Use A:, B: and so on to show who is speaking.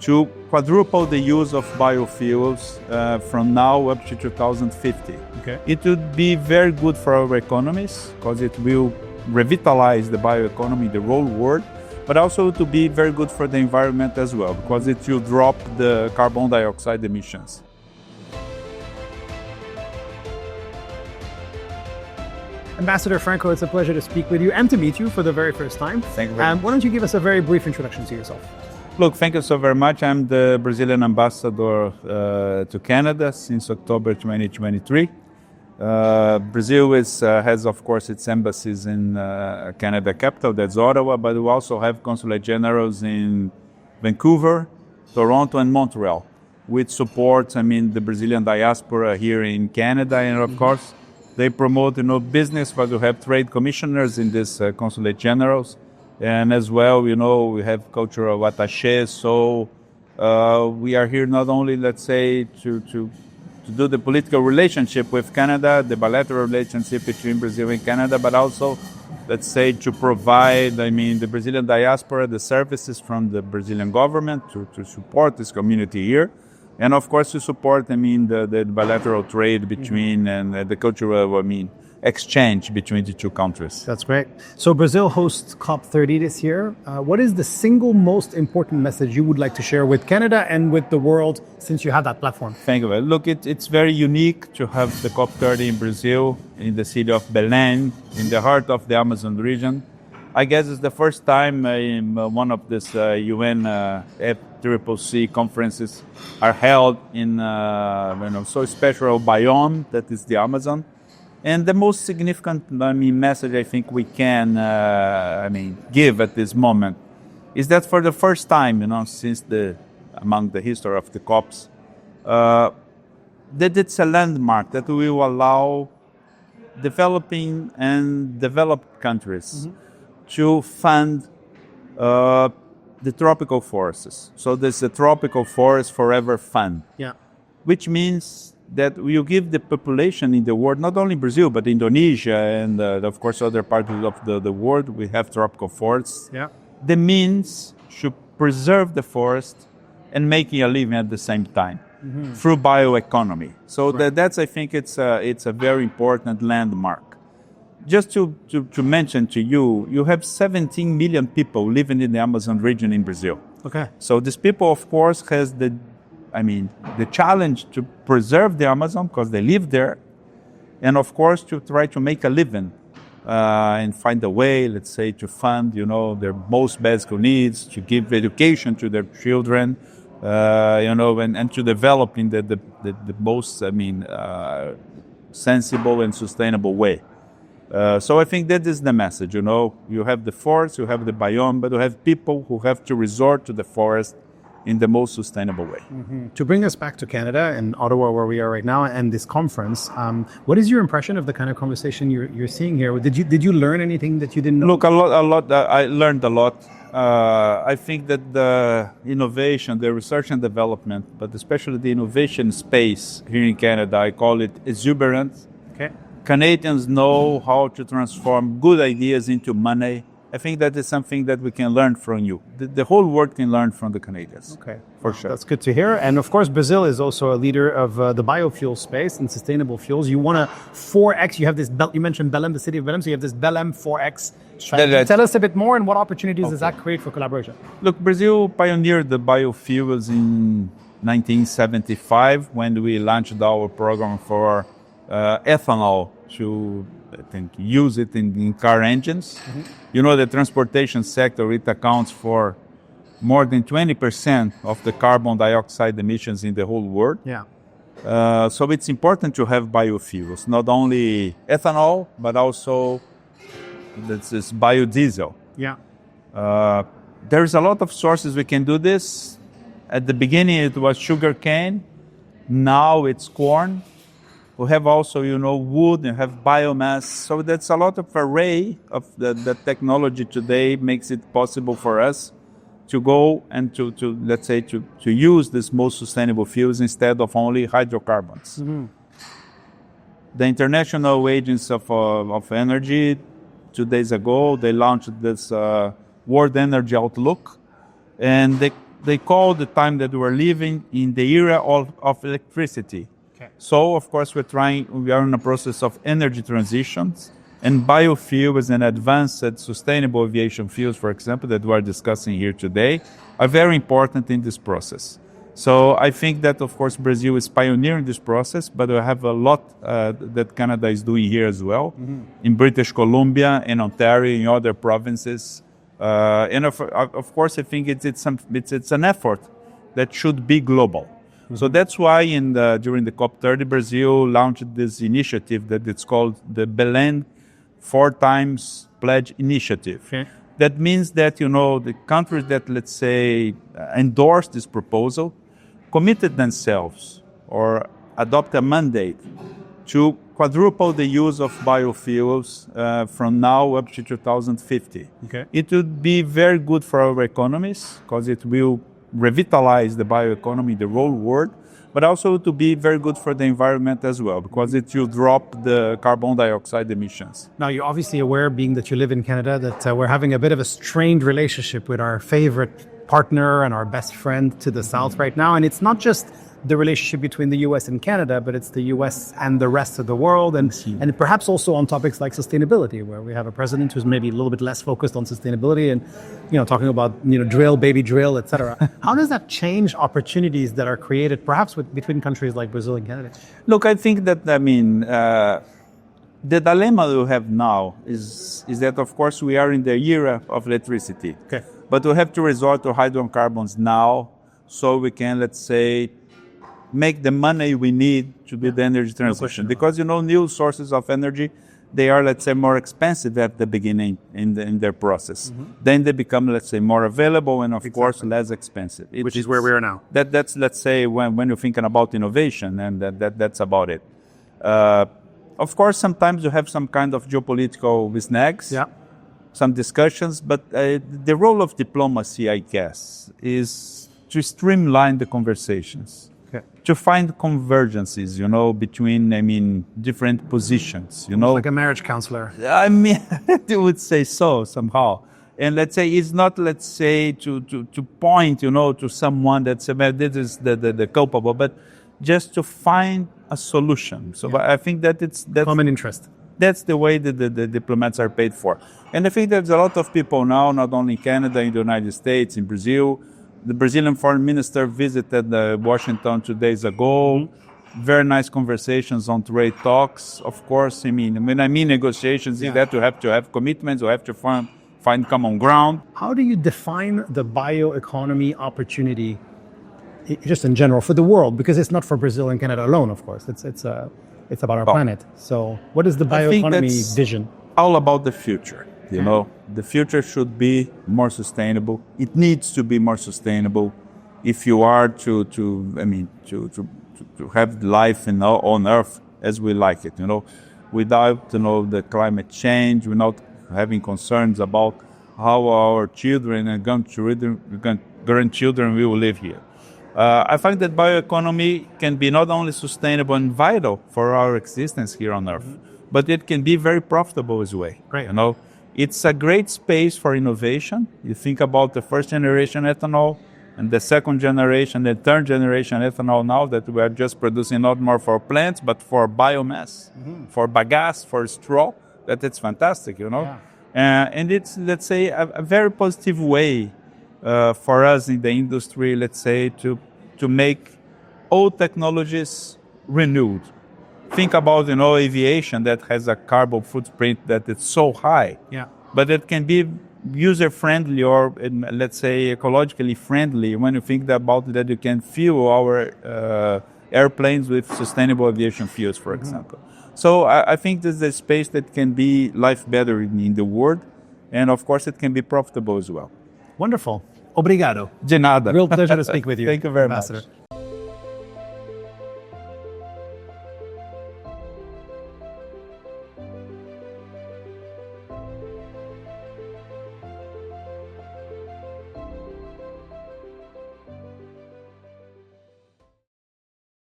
A: to quadruple the use of biofuels from now up to 2050.
B: Okay.
A: It would be very good for our economies because it will revitalize the bioeconomy, the whole world, but also to be very good for the environment as well because it will drop the carbon dioxide emissions.
B: Ambassador Franco, it's a pleasure to speak with you and to meet you for the very first time.
A: Thank you very much.
B: Why don't you give us a very brief introduction to yourself?
A: Look, thank you so very much. I'm the Brazilian ambassador to Canada since October 2023. Brazil has, of course, its embassies in Canada capital, that's Ottawa, but we also have consulate generals in Vancouver, Toronto, and Montreal, which supports, the Brazilian diaspora here in Canada, and of course, they promote, business, but we have trade commissioners in these consulate generals. And as well, we have cultural attachés. So we are here not only, let's say, to do the political relationship with Canada, the bilateral relationship between Brazil and Canada, but also, let's say, to provide, the Brazilian diaspora, the services from the Brazilian government to support this community here. And of course, to support, the bilateral trade between and the cultural, exchange between the two countries.
B: That's great. So Brazil hosts COP30 this year. What is the single most important message you would like to share with Canada and with the world since you have that platform?
A: Thank you. Look, it's very unique to have the COP30 in Brazil, in the city of Belem, in the heart of the Amazon region. I guess it's the first time one of these UN FCCC conferences are held in so special biome that is the Amazon. And the most significant message I think we can give at this moment is that for the first time, since among the history of the COPs, that it's a landmark that will allow developing and developed countries to fund the tropical forests. So there's a Tropical Forest Forever Fund, which means that will give the population in the world, not only Brazil, but Indonesia and, of course, other parts of the world, we have tropical forests, the means to preserve the forest and making a living at the same time through bioeconomy. So that's, I think, it's a very important landmark. Just to mention to you, you have 17 million people living in the Amazon region in Brazil.
B: Okay.
A: So these people, of course, has the challenge to preserve the Amazon because they live there, and of course to try to make a living and find a way, let's say, to fund, their most basic needs, to give education to their children, and to develop in the most, sensible and sustainable way. So I think that is the message, You have the forest, you have the biome, but you have people who have to resort to the forest in the most sustainable way.
B: To bring us back to Canada and Ottawa, where we are right now, and this conference, what is your impression of the kind of conversation you're seeing here? Did you learn anything that you didn't know?
A: Look, a lot. I learned a lot. I think that the innovation, the research and development, but especially the innovation space here in Canada, I call it exuberant.
B: Okay.
A: Canadians know how to transform good ideas into money. I think that is something that we can learn from you. The whole world can learn from the Canadians.
B: Okay.
A: For sure.
B: That's good to hear. And of course, Brazil is also a leader of the biofuel space and sustainable fuels. You want to 4X, you have this, you mentioned Belem, the city of Belem, so you have this Belem 4X strategy. Tell us a bit more and what opportunities does that create for collaboration?
A: Look, Brazil pioneered the biofuels in 1975 when we launched our program for ethanol to use it in car engines. The transportation sector, it accounts for more than 20% of the carbon dioxide emissions in the whole world. So it's important to have biofuels, not only ethanol, but also this biodiesel. There's a lot of sources we can do this. At the beginning, it was sugarcane. Now it's corn. We have also, wood and have biomass. So that's a lot of array of the technology today makes it possible for us to go and to let's say, to use these most sustainable fuels instead of only hydrocarbons. The International Agency of Energy, 2 days ago, they launched this World Energy Outlook. And they call the time that we're living in the era of electricity. Okay. So, of course, we are in a process of energy transitions, and biofuels and advanced sustainable aviation fuels, for example, that we're discussing here today, are very important in this process. So I think that, of course, Brazil is pioneering this process, but we have a lot that Canada is doing here as well, in British Columbia, in Ontario, in other provinces. And of course, I think it's an effort that should be global. So that's why during the COP30, Brazil launched this initiative that it's called the Belem 4 times Pledge Initiative. Okay. That means that, the countries that, let's say, endorse this proposal committed themselves or adopt a mandate to quadruple the use of biofuels from now up to 2050. Okay. It would be very good for our economies because it will revitalize the bioeconomy, the whole world, but also to be very good for the environment as well, because it will drop the carbon dioxide emissions.
B: Now, you're obviously aware, being that you live in Canada, that we're having a bit of a strained relationship with our favorite partner and our best friend to the south right now. And it's not just the relationship between the US and Canada, but it's the US and the rest of the world, and perhaps also on topics like sustainability, where we have a president who's maybe a little bit less focused on sustainability and, talking about, drill, baby drill, etc. How does that change opportunities that are created perhaps between countries like Brazil and Canada?
A: Look, I think that, the dilemma we have now is that, of course, we are in the era of electricity. Okay. But we have to resort to hydrocarbons now so we can, let's say, make the money we need to do the energy transition. Because, new sources of energy, they are, let's say, more expensive at the beginning in their process. Then they become, let's say, more available and, of course, less expensive.
B: Which is where we are now.
A: That's, let's say, when you're thinking about innovation, and that's about it. Of course, sometimes you have some kind of geopolitical snags, some discussions, but the role of diplomacy, I guess, is to streamline the conversations. Okay. To find convergences, between, different positions,
B: Like a marriage counselor.
A: I would say so, somehow. And let's say, it's not, let's say, to point, to someone that says, this is the culpable, but just to find a solution. So I think that's
B: common interest.
A: That's the way that the diplomats are paid for. And I think there's a lot of people now, not only in Canada, in the United States, in Brazil. The Brazilian foreign minister visited Washington 2 days ago. Very nice conversations on trade talks. Of course, when I mean negotiations, is that you have to have commitments, you have to find common ground.
B: How do you define the bioeconomy opportunity, just in general, for the world? Because it's not for Brazil and Canada alone, of course. It's about our planet. So what is the bioeconomy vision?
A: All about the future. The future should be more sustainable. It needs to be more sustainable if you are to have life on Earth as we like it. Without the climate change, without having concerns about how our children and grandchildren will live here. I find that bioeconomy can be not only sustainable and vital for our existence here on Earth, but it can be very profitable as well. Right. It's a great space for innovation. You think about the first generation ethanol and the second generation, the third generation ethanol now that we are just producing not more for plants, but for biomass, for bagasse, for straw. It's fantastic, And it's, let's say, a very positive way for us in the industry, let's say, to make old technologies renewed. Think about, aviation that has a carbon footprint that is so high. Yeah. But it can be user-friendly or, let's say, ecologically friendly when you think about that you can fuel our airplanes with sustainable aviation fuels, for example. So I think this is a space that can be life better in the world. And, of course, it can be profitable as well.
B: Wonderful. Obrigado.
A: De nada.
B: Real pleasure to speak with you.
A: Thank you very much.